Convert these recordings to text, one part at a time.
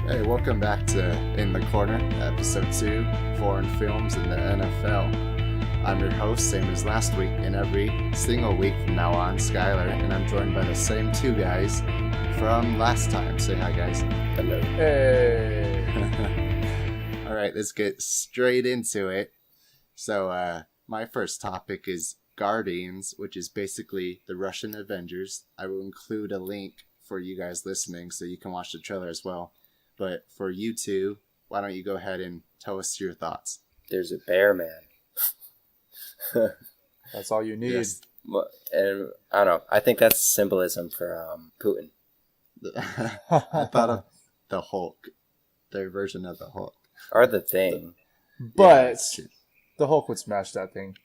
Hey, welcome back to In the Corner, Episode 2, Foreign Films in the NFL. I'm your host, same as last week, and every single week from now on, Skylar, and I'm joined by the same two guys from last time. Say hi, guys. Hello. Hey. All right, let's get straight into it. So, my first topic is Guardians, which is basically the Russian Avengers. I will include a link for you guys listening so you can watch the trailer as well. But for you two, why don't you go ahead and tell us your thoughts? There's a bear man. That's all you need. Yes. And I don't know. I think that's symbolism for Putin. I thought of the Hulk, their version of the Hulk. Or the Thing. But the Hulk would smash that thing.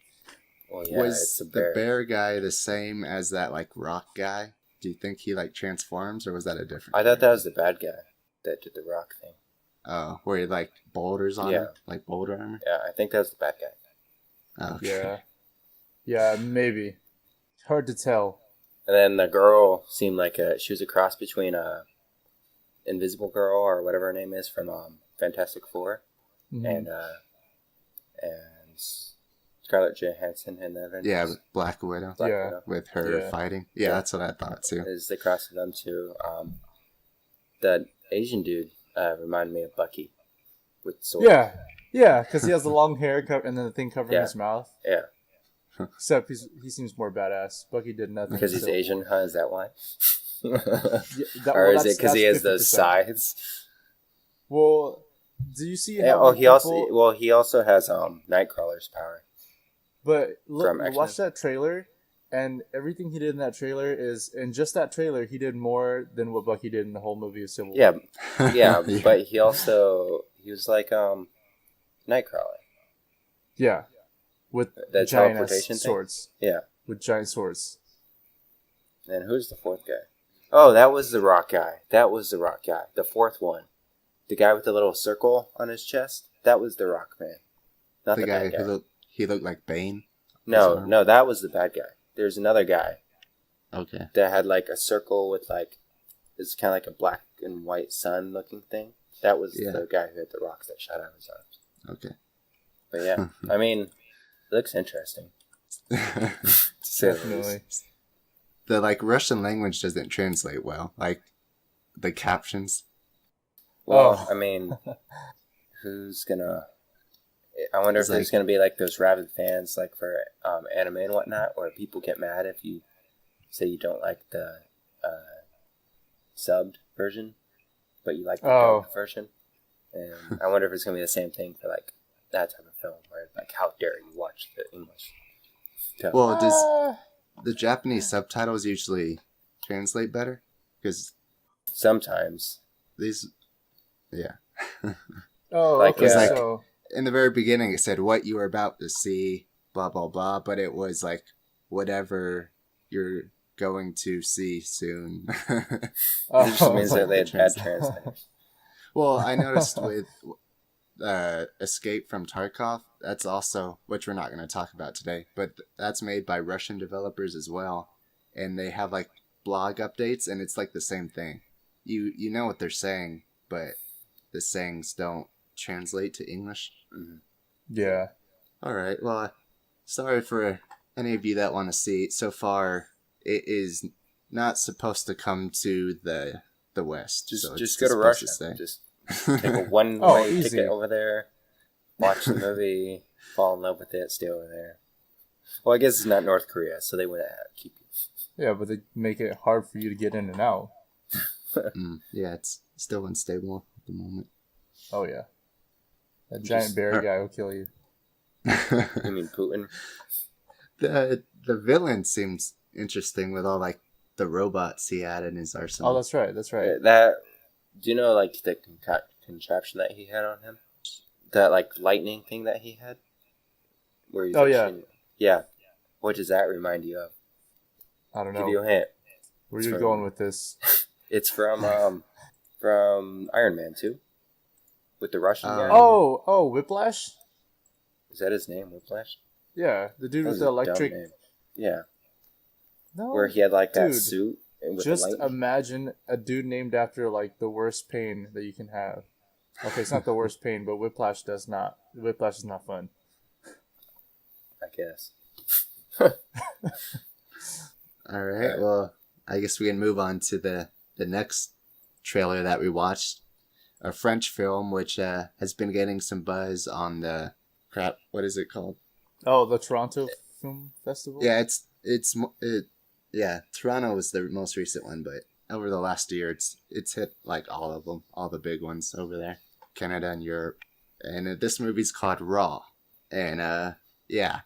Well, yeah, Was it's a the bear. bear guy the same as that like rock guy? Do you think he like transforms, or was that a different? I thought that was the bad guy that did the rock thing. Oh, where he like boulders on him, like boulder armor. Yeah, I think that was the bad guy. Oh, okay. Yeah, maybe. Hard to tell. And then the girl seemed like she was a cross between Invisible Girl or whatever her name is from Fantastic Four, Mhm. and Scarlett Johansson in the Avengers. Yeah, Black Widow Black Yeah. Widow. with her Yeah. fighting. Yeah, that's what I thought too. Is the cross of them two. That Asian dude reminded me of Bucky with sword. Yeah, because he has the long hair and then the thing covering Yeah. his mouth. Yeah, Except he seems more badass. Bucky did nothing. because he's so- Asian, huh? Is that why? Yeah, Or is that's- it because he that's has those 50%. sides? Well, do you see how Yeah, like, he also people- he also has Nightcrawler's power. But look, From X-Men. watch that trailer, and everything he did in that trailer is in just that trailer. He did more than what Bucky did in the whole movie of Civil War. Yeah, yeah, but he was like Nightcrawler. Yeah, with The giant teleportation thing? swords. Yeah. With giant swords. And who's the fourth guy? Oh, that was the rock guy. The fourth one, the guy with the little circle on his chest. That was the Rock Man. Not The the guy bad guy. who looked like Bane. No, that was the bad guy. There's another guy Okay. that had like a circle with like, it's kind of like a black and white sun looking thing. That was Yeah. the guy who had the rocks that shot out of his arms. Okay. But yeah, I mean, it looks interesting. To say the least. Definitely. The like Russian language doesn't translate well. Like the captions. Well, Oh. I mean, who's gonna? I wonder It's if there's like- gonna be like those rabid fans, like for anime and whatnot, where people get mad if you say you don't like the subbed version, but you like the dubbed version. And I wonder if it's gonna be the same thing for like that type of film, where like, how dare you watch the English? dub. Well, does the Japanese subtitles usually translate better? Because Sometimes, these, yeah. Oh, Like, okay. it's like- So In the very beginning, it said what you were about to see, blah blah blah, but it was like whatever you're going to see soon. it just means that they had bad Translate. translators. Well, I noticed with Escape from Tarkov, that's also, which we're not going to talk about today, but that's made by Russian developers as well, and they have like blog updates, and it's like the same thing. You know what they're saying, but the sayings don't translate to English. Mhm. yeah. All right. Well, sorry for any of you that want to see it. So far, it is not supposed to come to the West. Just so just it's go to supposed Russia. say. Just take a one-way Oh, easy. ticket over there, watch the movie, fall in love with it, stay over there. Well, I guess it's not North Korea, so they wouldn't keep you. Yeah, but they make it hard for you to get in and out. Yeah, it's still unstable at the moment. Oh, yeah. That Just- giant bear guy will kill you. I mean, Putin. the villain seems interesting with all like the robots he had in his arsenal. Oh, that's right. That's right. That, do you know, like, the contraption that he had on him? That, like, lightning thing that he had? Where he's Oh, like, yeah. Yeah. What does that remind you of? I don't Give know. you a hint. Where It's you from- going with this? It's from Iron Man 2. With the Russian guy. Oh, Whiplash? Is that his name, Whiplash? Yeah, the dude That with was the a dumb electric. name. Yeah. No, Where he had like that dude. suit with the Just light. imagine a dude named after like the worst pain that you can have. Okay, it's not the worst pain, but whiplash does not. Whiplash is not fun. I guess. All right. Well, I guess we can move on to the next trailer that we watched, a French film which has been getting some buzz on the crap. What is it called? Oh, the Toronto Film Festival. Yeah, yeah. Toronto was the most recent one, but over the last year, it's hit like all of them, all the big ones over there, Canada and Europe. And this movie's called Raw, and yeah,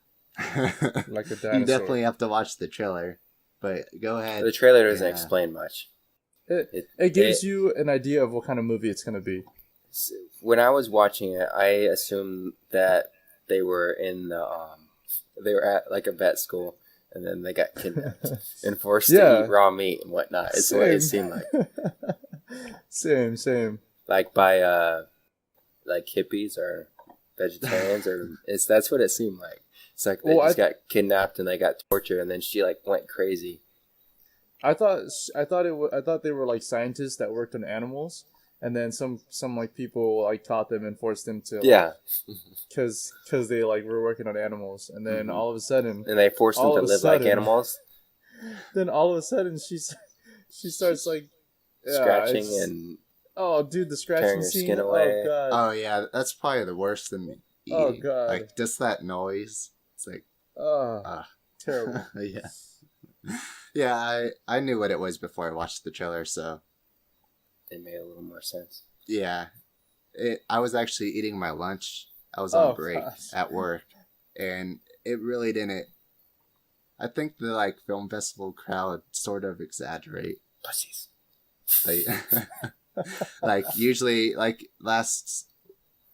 Like a you dinosaur. definitely have to watch the trailer. But go ahead. The trailer doesn't and, explain much. It gives you an idea of what kind of movie it's going to be. When I was watching it, I assumed that they were in the they were at like a vet school, and then they got kidnapped and forced to eat raw meat and whatnot. It's what it seemed like. Same. Like by like hippies or vegetarians, or that's what it seemed like. It's like they just got kidnapped and they got tortured, and then she like went crazy. I thought they were like scientists that worked on animals, and then some like people like taught them and forced them to because they like were working on animals, and then all of a sudden they forced them to live like animals. Then all of a sudden she starts like scratching and the scratching tearing her scene. skin away. Oh god. Oh yeah, that's probably the worst than eating. Oh god. Like just that noise. It's like terrible. Yeah. Yeah, I knew what it was before I watched the trailer, so it made a little more sense. Yeah. I was actually eating my lunch. I was on break at work, and it really didn't. I think the like film festival crowd sort of exaggerate. Pussies. Like usually, like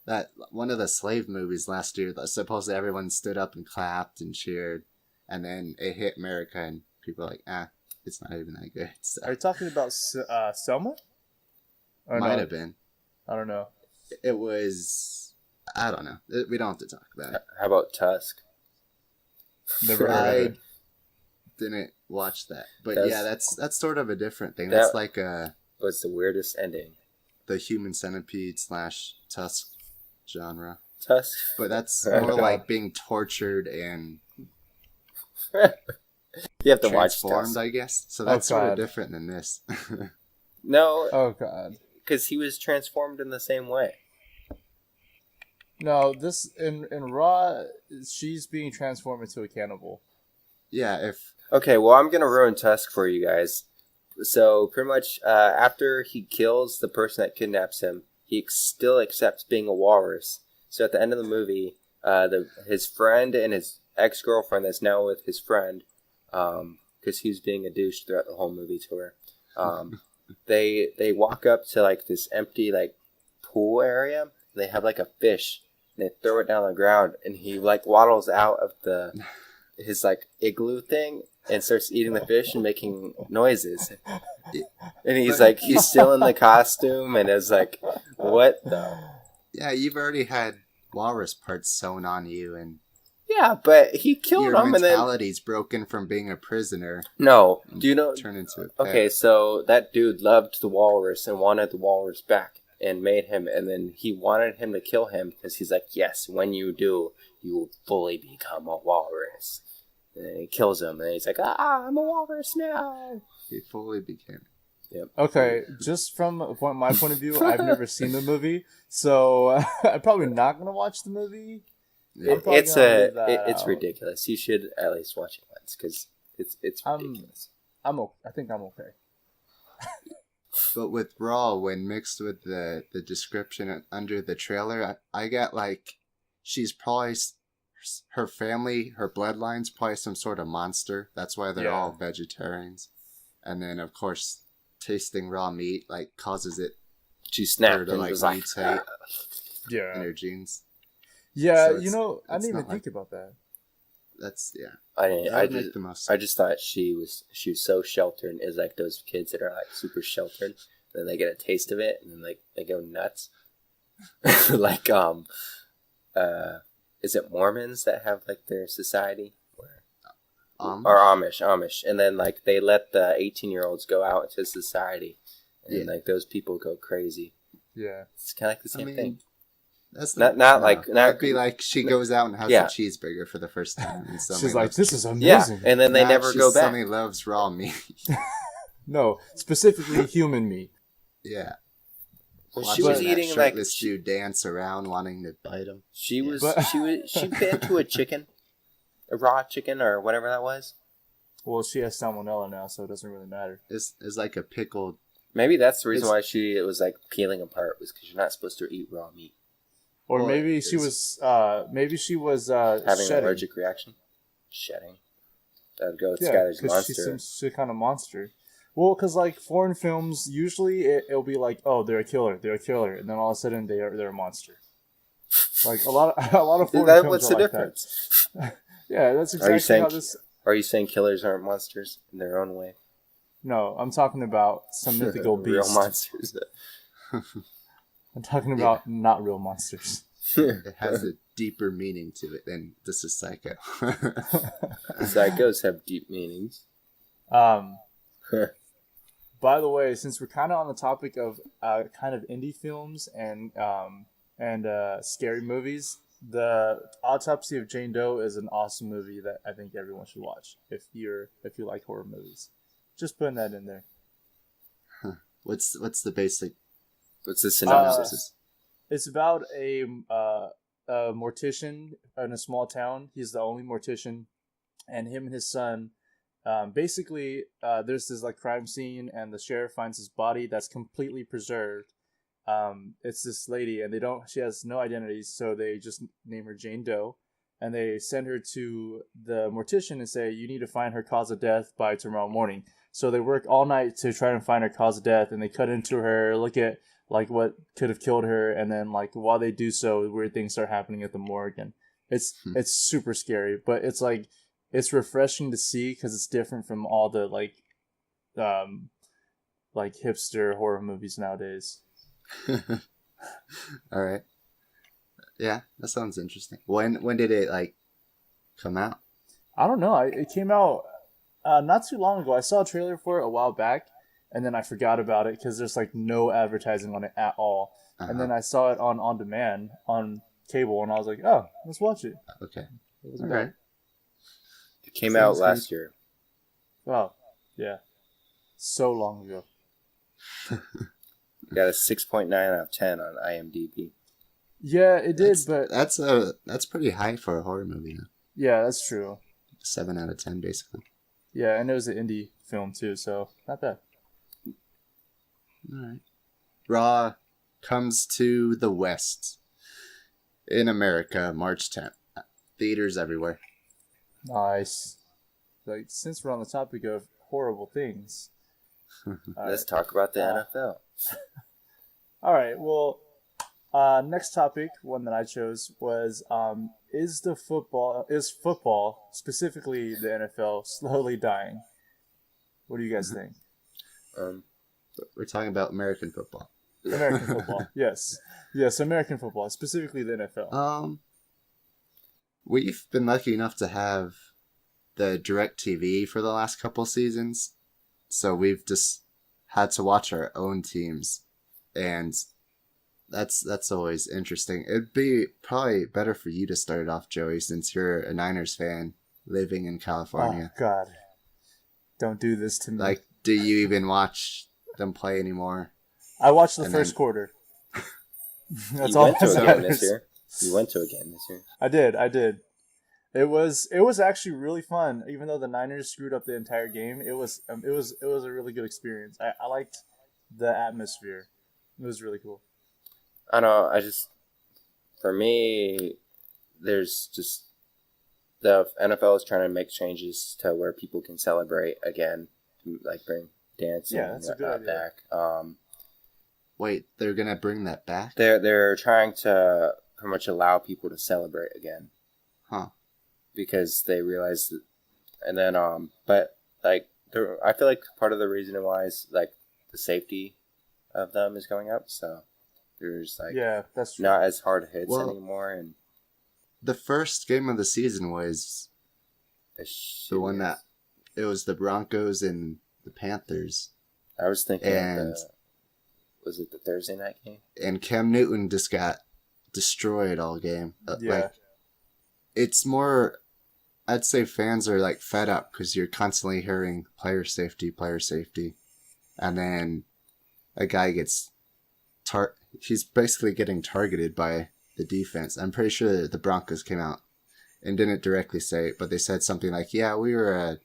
that one of the slave movies last year, supposedly everyone stood up and clapped and cheered, and then it hit America and people were like, it's not even that good. So. Are you talking about Selma? Might have been. I don't know. It was. I don't know. We don't have to talk about it. How about Tusk? Never heard of it. Didn't watch that, but that's sort of a different thing. That's like was the weirdest ending. The human centipede / Tusk genre. Tusk, but that's more like being tortured and you have to watch Tusk, I guess. So that's sort of different than this. No. Oh god. Because he was transformed in the same way. No, this in Raw, she's being transformed into a cannibal. Yeah. Okay, well, I'm gonna ruin Tusk for you guys. So pretty much, after he kills the person that kidnaps him, he still accepts being a walrus. So at the end of the movie, his friend and his ex-girlfriend that's now with his friend, because he was being a douche throughout the whole movie tour. They walk up to like this empty like pool area. They have like a fish. And they throw it down on the ground, and he like waddles out of his like igloo thing and starts eating the fish and making noises. And he's still in the costume and is like, what the? Yeah, you've already had walrus parts sewn on you, and yeah, but he killed your him, and then mentality's broken from being a prisoner. No, do you know? Turn into a pet. Okay, so that dude loved the walrus and wanted the walrus back, and made him, and then he wanted him to kill him because he's like, yes, when you do, you will fully become a walrus. And then he kills him, and he's like, I'm a walrus now. He fully became. Yep. Okay, just from my point of view, I've never seen the movie, so I'm probably not gonna watch the movie. Yeah. It's ridiculous. You should at least watch it once because it's ridiculous. I think I'm okay. But with Raw, when mixed with the description under the trailer, I got like she's probably her family, her bloodline's probably some sort of monster. That's why they're all vegetarians. And then of course, tasting raw meat like causes it. She snapped to like mutate in her genes. Yeah, so I didn't even think about that. That's I just thought she was so sheltered. It's like those kids that are like super sheltered. Then they get a taste of it, and then like they go nuts. Like is it Mormons that have like their society? or Amish, and then like they let the 18-year-olds go out into society, and like those people go crazy. Yeah, it's kind of like the same thing. That's not like not that'd be like she goes out and has a cheeseburger for the first time, and she's like, "This is amazing." Yeah, and then they never go back. Suddenly loves raw meat. No, specifically human meat. Yeah. Well, she was eating like this dude dance around, wanting to bite him. She bit into a chicken, a raw chicken or whatever that was. Well, she has salmonella now, so it doesn't really matter. It's like a pickled. Maybe that's the reason why she was like peeling apart, was because you're not supposed to eat raw meat. Or maybe she was having shedding. An allergic reaction. Shedding. That would go with Skylar's monster. She seems to kind of monster. Well, because like foreign films, usually it'll be like, oh, they're a killer, and then all of a sudden they're a monster. Like a lot of foreign films what's are the like difference? That. Yeah, that's exactly how this. Are you saying killers aren't monsters in their own way? No, I'm talking about some mythical beast. Real monsters. I'm talking about not real monsters. It has a deeper meaning to it than this is Psycho. Psychos have deep meanings. By the way, since we're kind of on the topic of kind of indie films and scary movies, the Autopsy of Jane Doe is an awesome movie that I think everyone should watch if you like horror movies. Just putting that in there. Huh. What's the basic? What's the synopsis? It's about a mortician in a small town. He's the only mortician, and him and his son. Basically, there's this like crime scene, and the sheriff finds his body that's completely preserved. It's this lady, and she has no identity, so they just name her Jane Doe, and they send her to the mortician and say, you need to find her cause of death by tomorrow morning. So they work all night to try and find her cause of death, and they cut into her, look at like what could have killed her, and then like while they do so, weird things start happening at the morgue, and it's super scary, but it's like it's refreshing to see because it's different from all the like hipster horror movies nowadays. All right. Yeah, that sounds interesting. When did it like come out? I don't know. It came out not too long ago. I saw a trailer for it a while back, and then I forgot about it because there's like no advertising on it at all. And then I saw it on demand on cable, and I was like, oh, let's watch it. Okay. It wasn't bad. It came out last year. Oh, yeah. So long ago. Got a 6.9 out of 10 on IMDb. Yeah, it did, but that's pretty high for a horror movie. Huh? Yeah, that's true. 7 out of 10, basically. Yeah, and it was an indie film too, so not bad. All right. Raw comes to the West in America, March 10th. Theaters everywhere. Nice. Like, since we're on the topic of horrible things, let's talk about the NFL. All right. Well, next topic, one that I chose was: is football, specifically the NFL, slowly dying? What do you guys think? We're talking about American football. American football, yes, American football, specifically the NFL. We've been lucky enough to have the DirecTV for the last couple seasons, so we've just had to watch our own teams, and that's always interesting. It'd be probably better for you to start off, Joey, since you're a Niners fan living in California. Oh God, don't do this to me. Like, do you even watch them play anymore? I watched the first quarter. That's all that matters. You went to a game this year. I did. It was actually really fun, even though the Niners screwed up the entire game. It was a really good experience. I liked the atmosphere. It was really cool. I know. For me, there's just the NFL is trying to make changes to where people can celebrate again, like bring dancing that's a good idea. back. Wait, they're gonna bring that back? They're trying to pretty much allow people to celebrate again. Huh. Because they realize that, and then but like I feel like part of the reason why is like the safety of them is going up, so there's like that's true. Not as hard hits anymore. And the first game of the season was The one that it was the Broncos and the Panthers. I was thinking and was it the Thursday night game? And Cam Newton just got destroyed all game. Yeah. Like, it's more, I'd say fans are like fed up because you're constantly hearing player safety, and then a guy gets he's basically getting targeted by the defense. I'm pretty sure the Broncos came out and didn't directly say it, but they said something like, "Yeah, we were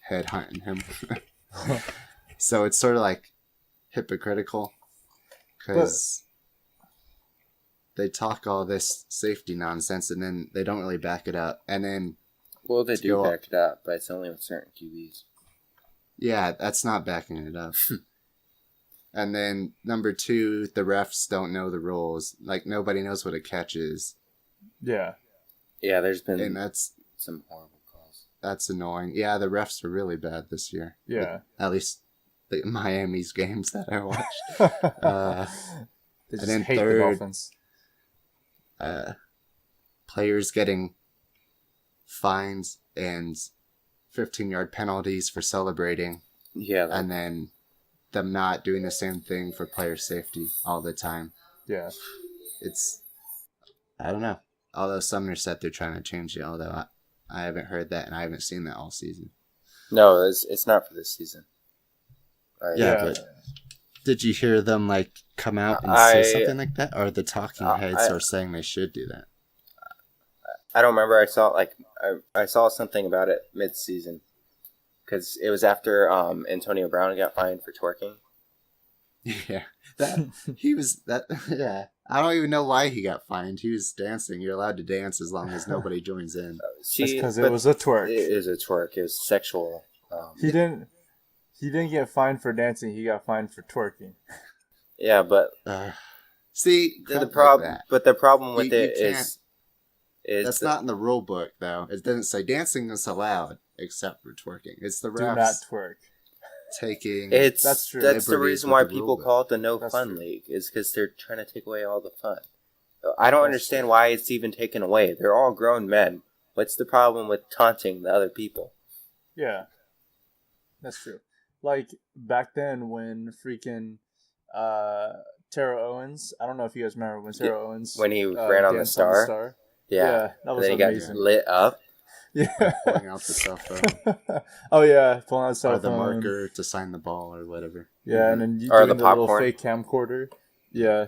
head hunting him." So it's sort of like hypocritical because they talk all this safety nonsense and then they don't really back it up. And then, well, they do back it up, but it's only with certain QBs. Yeah, that's not backing it up. And then number 2, the refs don't know the rules. Like, nobody knows what a catch is. Yeah. Yeah, there's been that's some horrible calls. That's annoying. Yeah, the refs were really bad this year. Yeah. At least the Miami's games that I watched. They just and then hate the third, Dolphins. Players getting fines and 15-yard penalties for celebrating. Yeah. And then them not doing the same thing for player safety all the time. Yeah. I don't know. Although Sumner said they're trying to change it, although I haven't heard that and I haven't seen that all season. No, it's not for this season. But did you hear them like come out and say something like that? Or the talking heads are saying they should do that? I don't remember. I saw something about it mid-season because it was after Antonio Brown got fined for twerking. Yeah, Yeah, I don't even know why he got fined. He was dancing. You're allowed to dance as long as nobody joins in. That's because it was a twerk. It was a twerk. It was sexual. He didn't get fined for dancing. He got fined for twerking. Yeah, but see the problem. But the problem with it is that's not in the rule book though. It doesn't say dancing is allowed except for twerking. It's the refs. Do not twerk. That's true. That's the reason why people call it the No That's Fun true. League, is because they're trying to take away all the fun. I don't understand why it's even taken away. They're all grown men. What's the problem with taunting the other people? Yeah, that's true. Like back then when freaking Terrell Owens, I don't know if you guys remember when Terrell Owens when he ran on the star. Yeah, that was they amazing. got lit up. Yeah, pulling out the cell phone. Oh yeah, pulling out the cell or the phone. marker to sign the ball or whatever. Yeah, and then you or doing the little popcorn. fake camcorder. Yeah.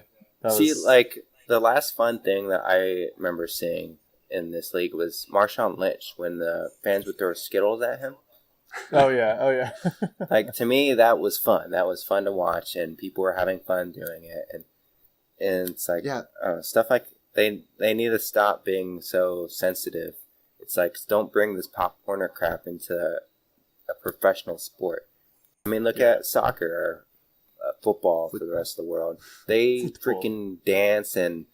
See, like the last fun thing that I remember seeing in this league was Marshawn Lynch when the fans would throw Skittles at him. Oh yeah. Like, to me, that was fun. That was fun to watch, and people were having fun doing it. And it's like, stuff like they need to stop being so sensitive. It's like, don't bring this popcorn or crap into a professional sport. I mean, look at soccer or football for the rest of the world. They freaking dance and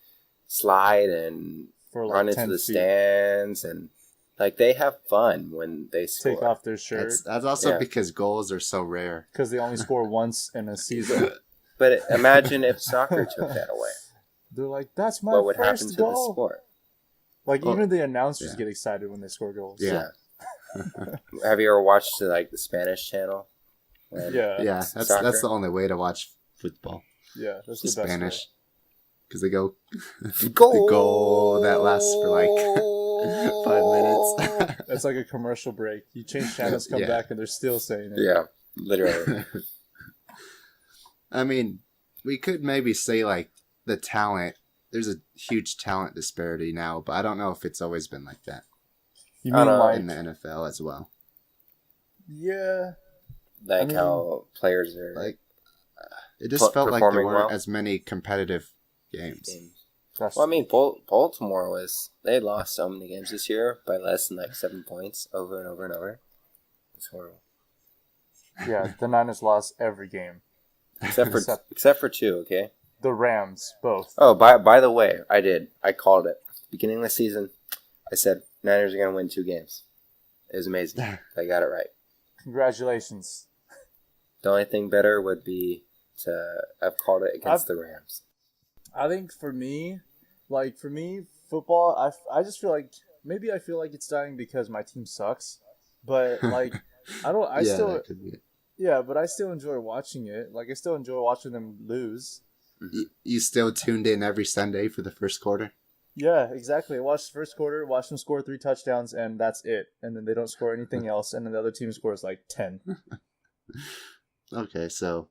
slide and run into the stands, and like, they have fun when they score. Take off their shirt. That's also because goals are so rare. Because they only score once in a season. But imagine if soccer took that away. They're like, that's my what would first happen to goal. the sport? Like, even the announcers get excited when they score goals. Yeah. Have you ever watched the Spanish channel? Yeah, that's the only way to watch football. Yeah, that's the the best Spanish. way. Because they go goal. The goal that lasts for like 5 minutes. It's like a commercial break. You change channels, come back, and they're still saying it. Yeah, literally. I mean, we could maybe say like the talent. There's a huge talent disparity now, but I don't know if it's always been like that. You mean like in the NFL as well? Yeah. Like how players are like. It just felt like there weren't well. as many competitive games. Well, I mean, Baltimore they lost so many games this year by less than 7 points over and over and over. It's horrible. Yeah, the Niners lost every game. Except for 2, okay? The Rams, both. Oh, by the way, I called it. Beginning of the season, I said Niners are going to win 2 games. It was amazing. I got it right. Congratulations. The only thing better would be to have called it against the Rams. I think for me, football, I just feel like, maybe I feel like it's dying because my team sucks. But like, I don't. I Yeah, still. that could be it. Yeah, but I still enjoy watching it. Like, I still enjoy watching them lose. You still tuned in every Sunday for the first quarter? Yeah, exactly. I watched the first quarter, watch them score 3 touchdowns, and that's it. And then they don't score anything else, and then the other team scores like 10. Okay, so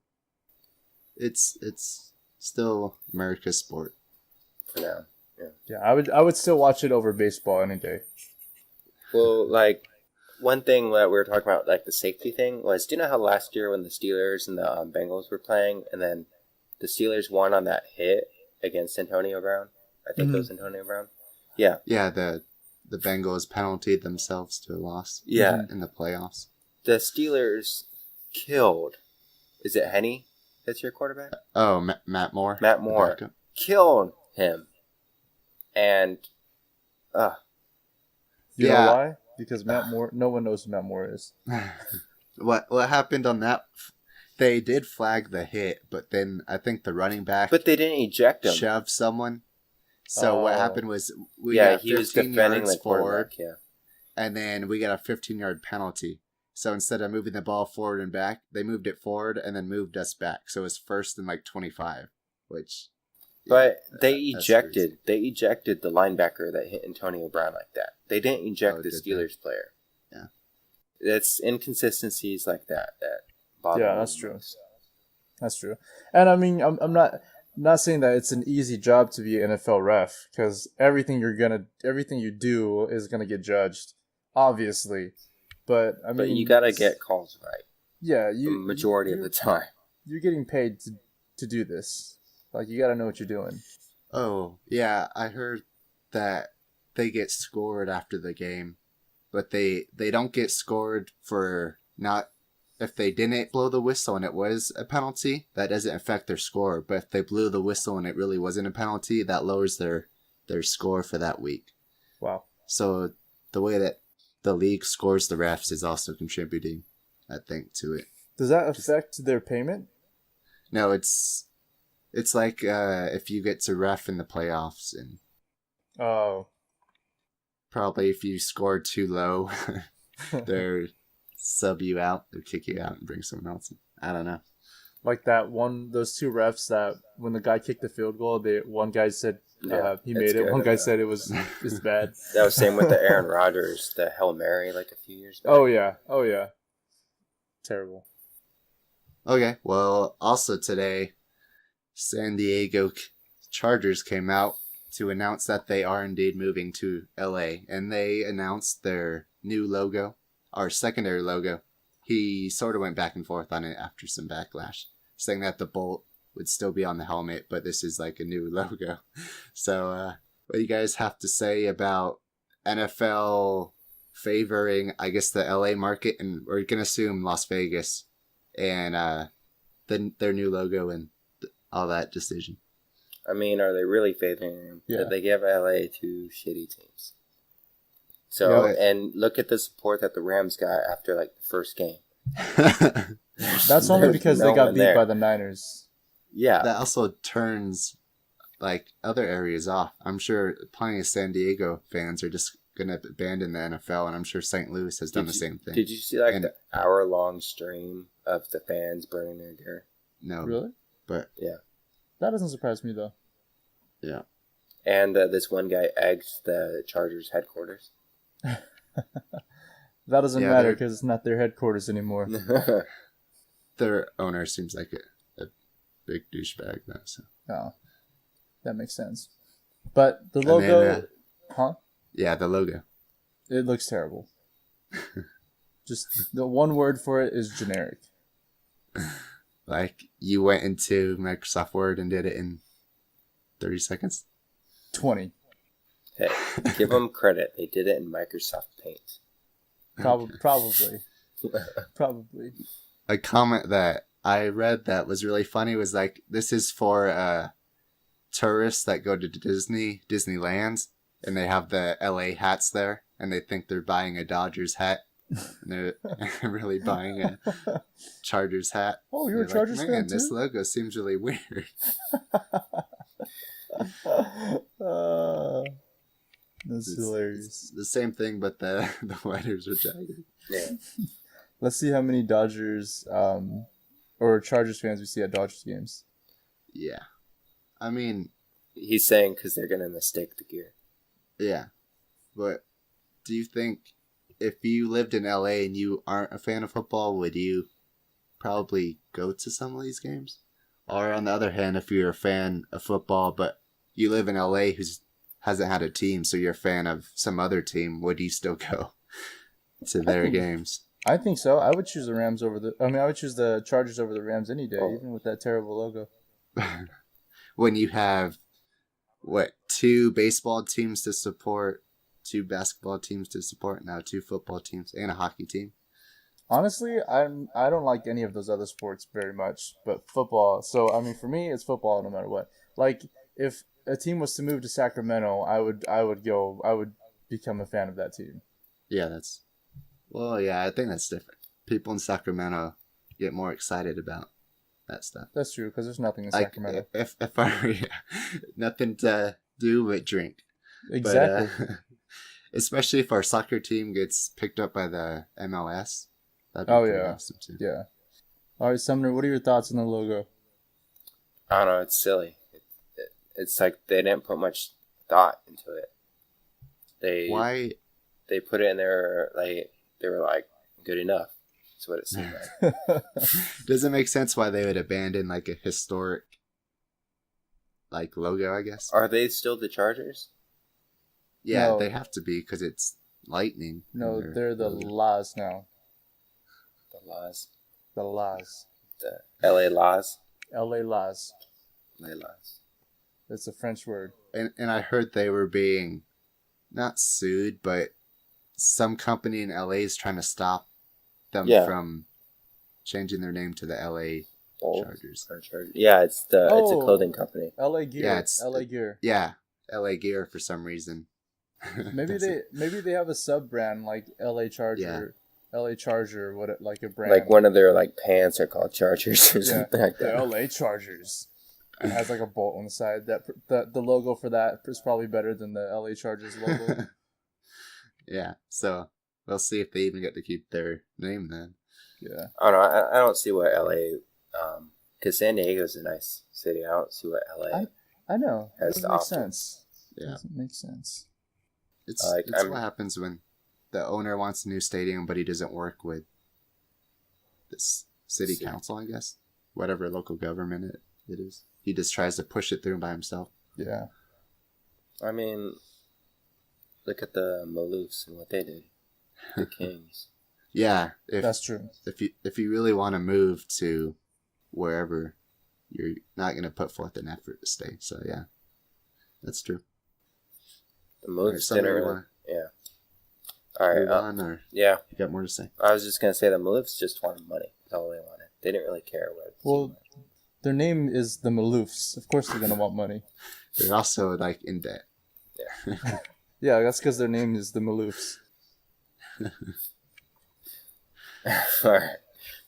it's still America's sport. For now. Yeah. Yeah, I would still watch it over baseball any day. Well, like one thing that we were talking about, like the safety thing, was do you know how last year when the Steelers and the Bengals were playing, and then the Steelers won on that hit against Antonio Brown? I think it was Antonio Brown. Yeah. Yeah, the Bengals penaltied themselves to a loss. Yeah. In the playoffs. The Steelers killed. Is it Henny? That's your quarterback? Oh, Matt Moore. Matt Moore killed him, and You know why? Because Matt Moore. No one knows who Matt Moore is. What happened on that? They did flag the hit, but then I think the running back. But they didn't eject him. Shoved someone. So what happened was we got 15 yards forward, and then we got a 15-yard penalty. So instead of moving the ball forward and back, they moved it forward and then moved us back. So it was first and like 25, which. But they ejected the linebacker that hit Antonio Brown like that. They didn't eject the Steelers player. Yeah, it's inconsistencies like that bother. Yeah, that's true. That's true. And I mean, I'm not saying that it's an easy job to be an NFL ref, because everything you do is gonna get judged, obviously. But I mean, you gotta get calls right. Yeah, the majority of the time. You're getting paid to do this. Like, you gotta know what you're doing. Oh yeah, I heard that they get scored after the game, but they don't get scored for not. If they didn't blow the whistle and it was a penalty, that doesn't affect their score. But if they blew the whistle and it really wasn't a penalty, that lowers their score for that week. Wow. So the way that the league scores the refs is also contributing, I think, to it. Does that affect their payment? No, it's like if you get to ref in the playoffs, and probably if you score too low, they're sub you out, or kick you out and bring someone else in. I don't know. Like those two refs that when the guy kicked the field goal, one guy said he made it. One guy said it was bad. That was same with the Aaron Rodgers, the Hail Mary, like a few years back. Oh yeah. Terrible. Okay, well, also today, San Diego Chargers came out to announce that they are indeed moving to LA, and they announced their new logo. Our secondary logo. He sort of went back and forth on it after some backlash, saying that the bolt would still be on the helmet, but this is like a new logo. So, what do you guys have to say about NFL favoring, I guess, the LA market, and we're going to assume Las Vegas, and their new logo and all that decision? I mean, are they really favoring them? Yeah. They give LA two shitty teams. So, and look at the support that the Rams got after, like, the first game. That's only because they got beat by the Niners. Yeah. That also turns, like, other areas off. I'm sure plenty of San Diego fans are just going to abandon the NFL, and I'm sure St. Louis has done the same thing. Did you see, like, the hour-long stream of the fans burning their gear? No. Really? But yeah. That doesn't surprise me, though. Yeah. And this one guy egged the Chargers headquarters. That doesn't matter because it's not their headquarters anymore. Their owner seems like a big douchebag, though. So. Oh, that makes sense. But the logo, Yeah, the logo. It looks terrible. Just the one word for it is generic. Like, you went into Microsoft Word and did it in 30 seconds? 20. Hey, give them credit. They did it in Microsoft Paint. Probably. Probably. A comment that I read that was really funny was like, this is for tourists that go to Disneyland, and they have the LA hats there, and they think they're buying a Dodgers hat. And they're really buying a Chargers hat. Oh, you're a Chargers fan too? This logo seems really weird. That's hilarious. It's the same thing, but the letters are jagged. Yeah. Let's see how many Dodgers or Chargers fans we see at Dodgers games. Yeah. I mean, he's saying because they're gonna mistake the gear. Yeah, but do you think if you lived in LA and you aren't a fan of football, would you probably go to some of these games? Or on the other hand, if you're a fan of football but you live in LA who hasn't had a team, so you're a fan of some other team, would you still go to their games? I think so. I would choose the Rams over the. I mean, I would choose the Chargers over the Rams any day, even with that terrible logo. When you have what, 2 baseball teams to support, 2 basketball teams to support, now 2 football teams and a hockey team. Honestly, I don't like any of those other sports very much, but football. So I mean, for me, it's football no matter what. Like if a team was to move to Sacramento, I would become a fan of that team. Yeah, I think that's different. People in Sacramento get more excited about that stuff. That's true because there's nothing in Like, Sacramento. if nothing to do but drink. Exactly. But, especially if our soccer team gets picked up by the MLS. That'd be pretty awesome too. Yeah. All right, Sumner, what are your thoughts on the logo? I don't know. It's silly. It's like they didn't put much thought into it. Why? They put it in there, like, they were like, good enough. That's what it seemed like. Doesn't make sense why they would abandon like a historic like logo, I guess. Are they still the Chargers? Yeah, No. they have to be because it's lightning. No, they're the Laws now. The Laws. The Laws. The LA Laws. LA Laws. LA Laws. It's a French word. And I heard they were being not sued, but some company in LA is trying to stop them from changing their name to the LA Chargers. Yeah, it's a clothing company. LA Gear. Yeah, it's LA Gear. Yeah, LA Gear for some reason. Maybe they have a sub brand like LA Charger. Yeah. LA Charger, like a brand. Like one of their like pants are called Chargers or something like that. The LA Chargers. It has like a bolt on the side. The logo for that is probably better than the LA Chargers logo. Yeah, so we'll see if they even get to keep their name then. Yeah. I don't know. I don't see what LA, because San Diego's a nice city. I don't see what LA. I know. Has it doesn't make sense. Yeah. It doesn't make sense. It's what happens when the owner wants a new stadium, but he doesn't work with this city council, I guess. Whatever local government it is. He just tries to push it through by himself. Yeah. I mean, look at the Maloofs and what they did. The Kings. Yeah. That's true. If you really want to move to wherever, you're not going to put forth an effort to stay. So, yeah. That's true. The Maloofs didn't really... Yeah. All right. Yeah. You got more to say? I was just going to say the Maloofs just wanted money. That's all they wanted. They didn't really care what... Well, their name is the Maloofs. Of course they're going to want money. They're also, like, in debt. Yeah. Yeah, that's because their name is the Maloofs. All right.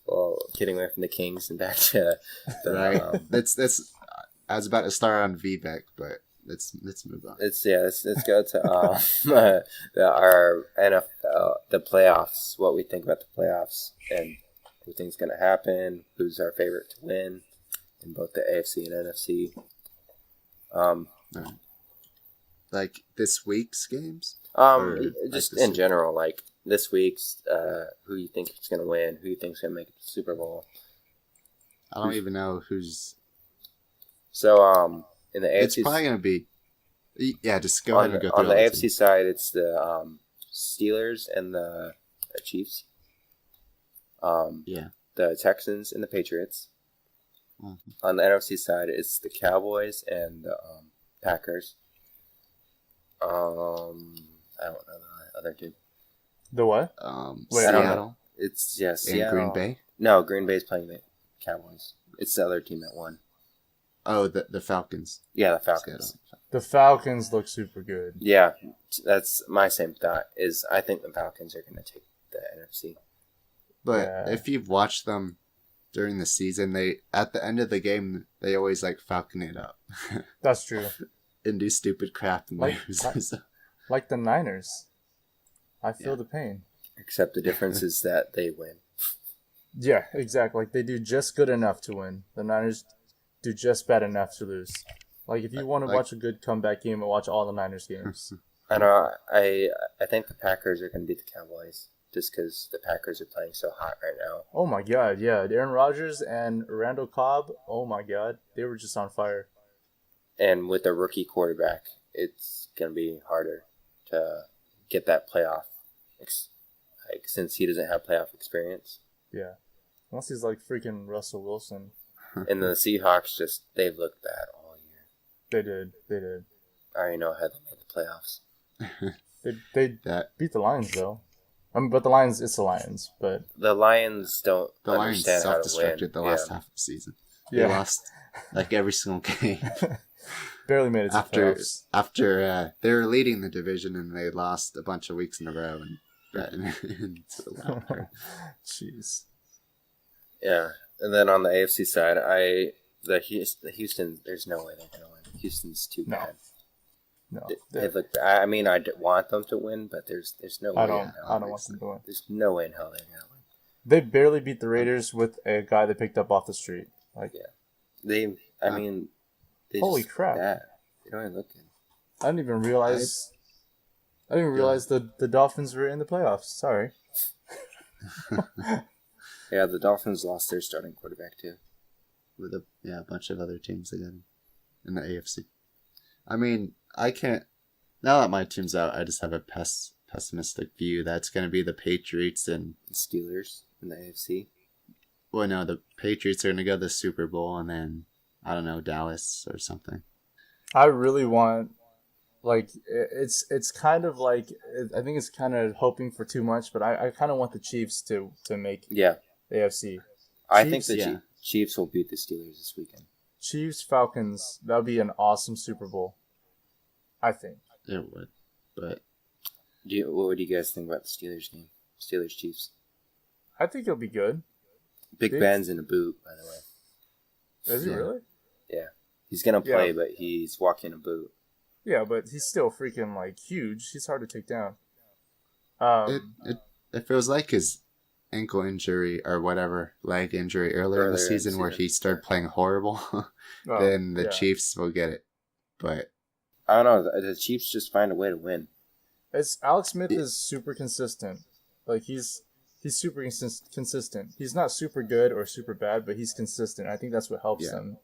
Well, getting away from the Kings and back to the... Right. That's... I was about to start on VBEC, but... Let's move on. Let's go to our NFL, the playoffs. What we think about the playoffs and who thinks going to happen. Who's our favorite to win in both the AFC and NFC. Like this week's games. Just in general, like this week's. Who you think is going to win? Who you think's going to make it to the Super Bowl? I don't even know who's. So in the AFC, it's probably going to be. Yeah, just go ahead and go through. On the AFC side, it's the Steelers and the Chiefs. The Texans and the Patriots. Mm-hmm. On the NFC side, it's the Cowboys and the Packers. I don't know the other two. The what? Seattle. It's Seattle. And Green Bay? No, Green Bay's playing the Cowboys. It's the other team that won. Oh, the Falcons. Yeah, the Falcons. The Falcons look super good. Yeah, that's my same thought. Is I think the Falcons are going to take the NFC. But if you've watched them during the season, they at the end of the game they always like falcon it up. That's true. And do stupid crap and lose. Like the Niners. I feel the pain. Except the difference is that they win. Yeah, exactly. Like they do just good enough to win. The Niners do just bad enough to lose. Like if you want to watch a good comeback game, watch all the Niners games. I know. I think the Packers are going to beat the Cowboys just because the Packers are playing so hot right now. Oh my God, yeah, Aaron Rodgers and Randall Cobb. Oh my God, they were just on fire. And with a rookie quarterback, it's going to be harder to get that playoff, like since he doesn't have playoff experience. Yeah, unless he's like freaking Russell Wilson. And the Seahawks they've looked bad all year. They did. I already know how they made the playoffs. They beat the Lions though. But the Lions, it's the Lions. But the Lions don't the Lions understand how to win. self-destructed the last half of the season. Yeah. They lost like every single game. Barely made it to playoffs. After they were leading the division and they lost a bunch of weeks in a row and into the wild card. Jeez. Yeah, and then on the AFC side, the Houston, there's no way they're gonna win. Houston's too bad. No, they look. I mean, I want them to win, but there's no way. I don't want them to win. There's no way in hell they're gonna win. They barely beat the Raiders with a guy they picked up off the street. Like, yeah, I mean, holy crap! Bad. They don't even look good. I didn't even realize. The Dolphins were in the playoffs. Sorry. Yeah, the Dolphins lost their starting quarterback too. With a bunch of other teams again in the AFC. I mean, I can't. Now that my team's out, I just have a pessimistic view. That's going to be the Patriots and Steelers in the AFC. Well, no, the Patriots are going to go to the Super Bowl, and then I don't know, Dallas or something. I really want. Like it's kind of like I think it's kind of hoping for too much, but I kind of want the Chiefs to make AFC. I think the Chiefs will beat the Steelers this weekend. Chiefs Falcons, that would be an awesome Super Bowl. I think it would, but what do you guys think about the Steelers game? Steelers Chiefs. I think it'll be good. Big Ben's in a boot, by the way. Is he really? Yeah, he's gonna play, but he's walking a boot. Yeah, but he's still freaking like huge. He's hard to take down. If it was like his ankle injury or whatever leg injury earlier in the season where he started playing horrible, then the Chiefs will get it. But I don't know. The Chiefs just find a way to win. Alex Smith is super consistent. Like he's super consistent. He's not super good or super bad, but he's consistent. I think that's what helps them.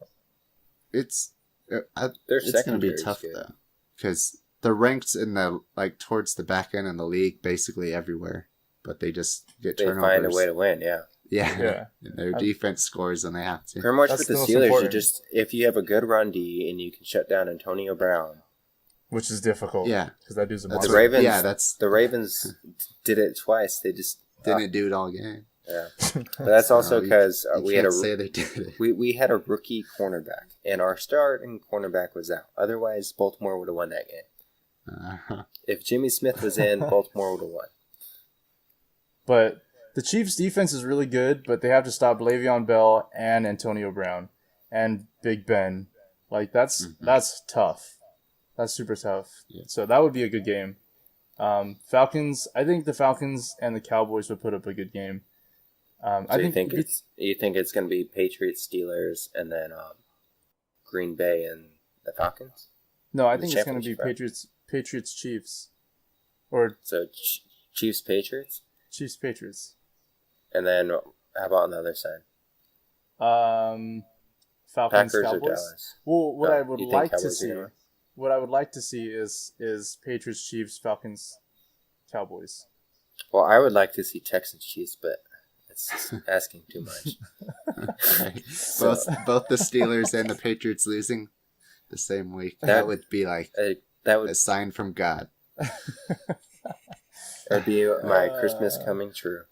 It's going to be tough though, because they're ranked in the towards the back end in the league, basically everywhere. But they just get turnovers. They find a way to win. Yeah. And their defense scores, and they have to. Pretty much with the Steelers, if you have a good run D and you can shut down Antonio Brown, which is difficult. Yeah, because that dude's a monster. The Ravens. The Ravens did it twice. They just didn't do it all game. Yeah, but that's also because we had we had a rookie cornerback, and our starting cornerback was out. Otherwise, Baltimore would have won that game. If Jimmy Smith was in, Baltimore would have won. But the Chiefs' defense is really good, but they have to stop Le'Veon Bell and Antonio Brown and Big Ben. Like that's tough. That's super tough. Yeah. So that would be a good game. Falcons. I think the Falcons and the Cowboys would put up a good game. You think it's going to be Patriots, Steelers, and then Green Bay and the Falcons? No, I think it's going to be Patriots, Chiefs, or Chiefs, Patriots. Chiefs, Patriots. And then how about on the other side? Falcons, Packers Cowboys. Or Dallas? Well, what I would like to see is Patriots, Chiefs, Falcons, Cowboys. Well, I would like to see Texans, Chiefs, but it's asking too much. Right. Both the Steelers and the Patriots losing the same week. That would be like a sign from God. It would be my Christmas coming true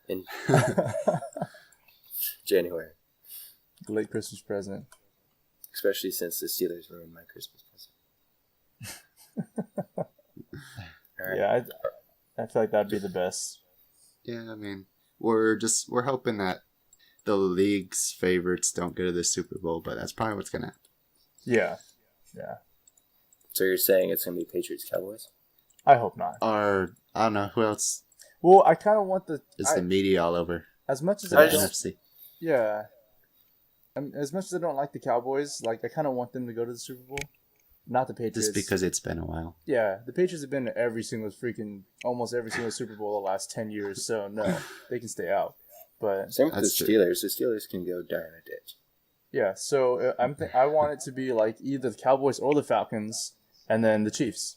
in January. Late Christmas present. Especially since the Steelers ruined my Christmas present. Right. Yeah, I feel like that'd be the best. Yeah, I mean, we're hoping that the league's favorites don't go to the Super Bowl, but that's probably what's gonna happen. Yeah. So you're saying it's gonna be Patriots Cowboys? I hope not. Or I don't know who else. Well, I kind of want Is the media all over as much as the I don't. NFC? Yeah. As much as I don't like the Cowboys, like I kind of want them to go to the Super Bowl. Not the Patriots. Just because it's been a while. Yeah, the Patriots have been to almost every single Super Bowl the last 10 years. So no, they can stay out. But same with the Steelers. The Steelers can go die in a ditch. Yeah, so I want it to be like either the Cowboys or the Falcons, and then the Chiefs.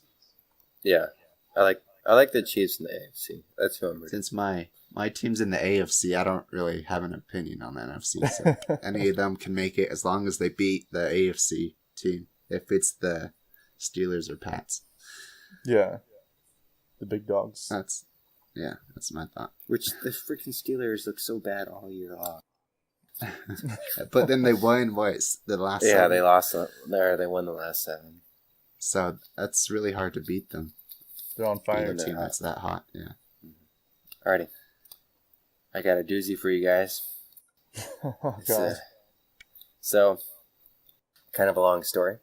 Yeah, I like the Chiefs in the AFC. That's who I'm rooting. Since my team's in the AFC, I don't really have an opinion on the NFC. So any of them can make it as long as they beat the AFC team. If it's the Steelers or Pats. Yeah, the big dogs. That's my thought. Which the freaking Steelers look so bad all year long. But then they won the last? Yeah, 7? they lost there. They won the last 7. So that's really hard to beat them. They're on fire. A team that's that hot. Yeah. Alrighty, I got a doozy for you guys. Oh, God. So, kind of a long story.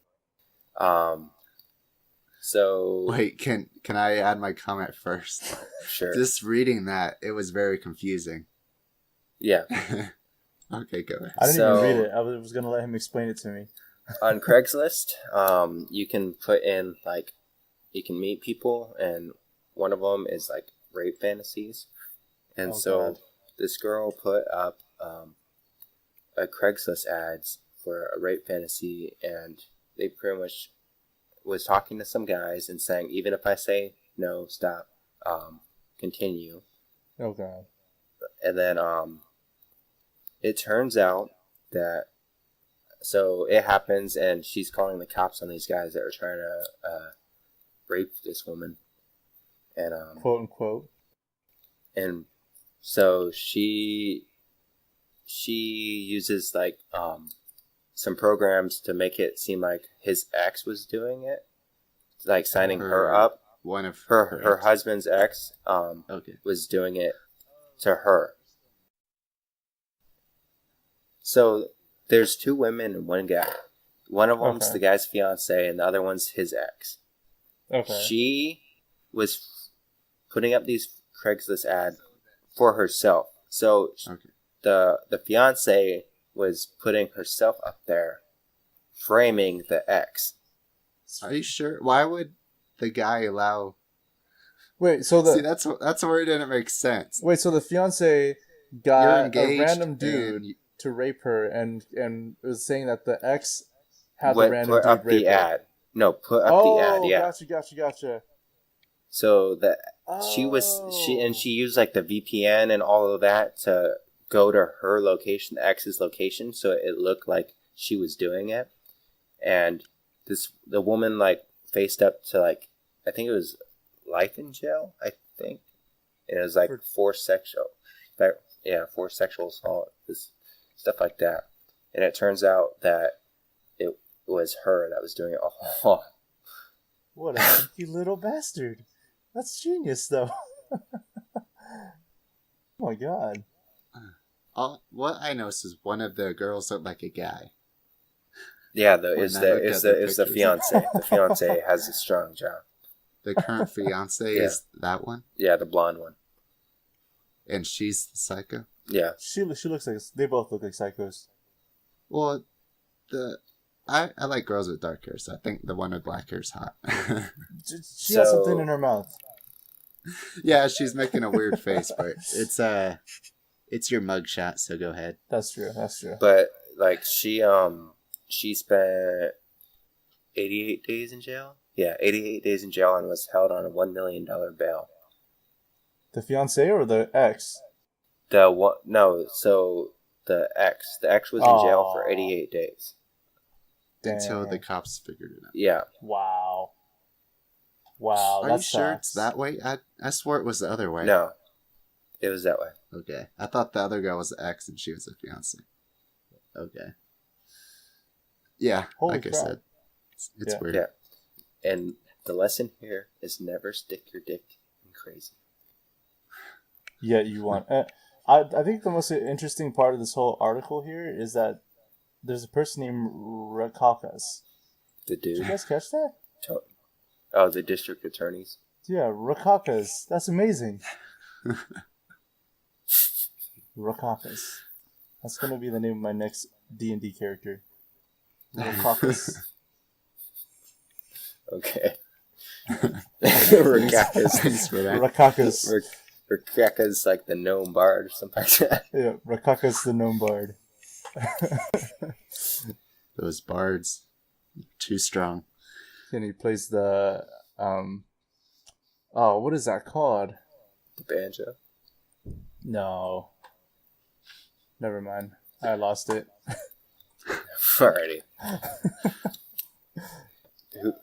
So wait, can I add my comment first? Sure. Just reading that, it was very confusing. Yeah. Okay, go ahead. I didn't even read it. I was gonna let him explain it to me. On Craigslist, you can put in you can meet people, and one of them is like rape fantasies, and God. This girl put up a Craigslist ads for a rape fantasy, and they pretty much was talking to some guys and saying, even if I say no, stop, continue. Oh God. And then it turns out that so it happens, and she's calling the cops on these guys that are trying to rape this woman, and quote unquote. And so she uses some programs to make it seem like his ex was doing it, like signing her up. One of her husband's ex was doing it to her. So there's 2 women and 1 guy. One of them's the guy's fiance, and the other one's his ex. Okay. She was putting up these Craigslist ads for herself. So the fiance was putting herself up there, framing the ex. Are you sure? Why would the guy allow? Wait, so that's where it didn't make sense. Wait, so the fiance got a random dude to rape her, and was saying that the ex had the random dude rape her. Ad. No, put up the ad. Yeah. Gotcha. So she used like the VPN and all of that to go to her location, the ex's location, so it looked like she was doing it. And the woman faced up to I think it was life in jail. I think and it was forced sexual assault, stuff like that. And it turns out that it was her that was doing it all. What a sneaky little bastard! That's genius, though. Oh my God. What I noticed is one of the girls looked like a guy. Yeah, is the fiance. The fiance has a strong job. The current fiance is that one? Yeah, the blonde one. And she's the psycho? Yeah. She looks like they both look like psychos. Well, I like girls with dark hair, so I think the one with black hair is hot. She has something in her mouth. Yeah, she's making a weird face, but it's your mugshot, so go ahead. That's true. But she spent 88 days in jail. Yeah, 88 days in jail and was held on a $1 million bail. The fiance or the ex? So the ex was in jail for 88 days. Until the cops figured it out. Yeah. Wow. Are you sure it's that way? I swore it was the other way. No, it was that way. Okay. I thought the other girl was the ex and she was the fiance. Okay. Yeah, Holy crap. I said. It's weird. Yeah. And the lesson here is never stick your dick in crazy. Yeah, you want. I think the most interesting part of this whole article here is that there's a person named Rakakas. The dude. Did you guys catch that? Oh, the district attorneys. Yeah, Rakakas. That's amazing. Rakakis. That's gonna be the name of my next D&D character. Rakakis. Okay. Rakakis. Thanks for that. Rakakis. Rakakis like the gnome bard or something like that. Yeah, Rakakis the gnome bard. Those bards, too strong. And he plays the oh, what is that called? The banjo. No. Never mind. I lost it. Alrighty.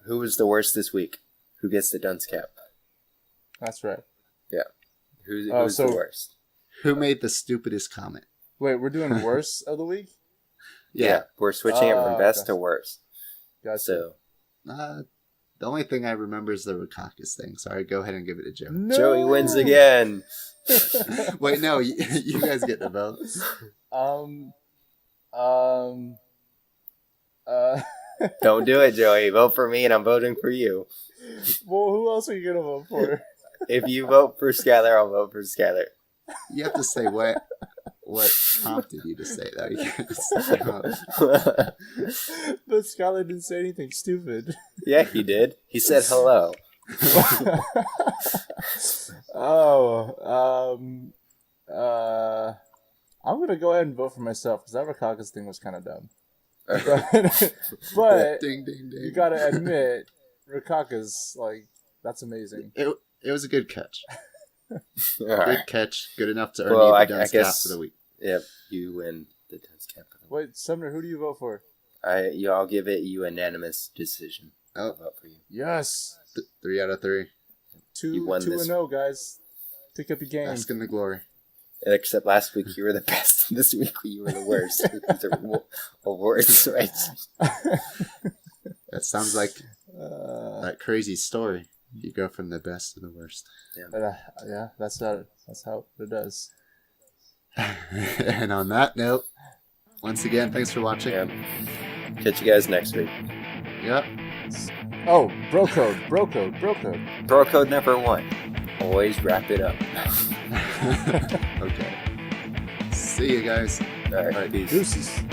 Who was the worst this week? Who gets the dunce cap? That's right. Yeah. Who's the worst? Who made the stupidest comment? Wait, we're doing worst of the week? Yeah. We're switching it from best to worst. Gotcha. So, the only thing I remember is the Rakakis thing. Sorry, go ahead and give it to Joe. No! Joey wins again. Wait, no, you guys get the vote. Don't do it, Joey. Vote for me and I'm voting for you. Well, who else are you going to vote for? If you vote for Skylar, I'll vote for Skylar. You have to say what prompted you to say that. You can't just say, But Skylar didn't say anything stupid. Yeah, he did. He said hello. I'm going to go ahead and vote for myself because that Rakakis thing was kind of dumb. But ding, ding, ding. you got to admit, Rakakis, like, that's amazing. It was a good catch. Right. Good catch. Good enough to earn Well, you the dunce cap for the week. Yep, you win the dunce cap. Wait, Sumner, who do you vote for? I'll give it a unanimous decision. I'll vote for you. Yes. 3 out of 3. You won 2-0, guys. Pick up your game. Asking the glory. Except last week you were the best. This week you were the worst. These are awards, right? That sounds like that crazy story. You go from the best to the worst. Yeah, that's how it does. And on that note, once again, thanks for watching. Yeah. Catch you guys next week. Yep. Oh, bro code. Bro code number 1. Always wrap it up. Okay. See you guys. All right, peace. Deuces.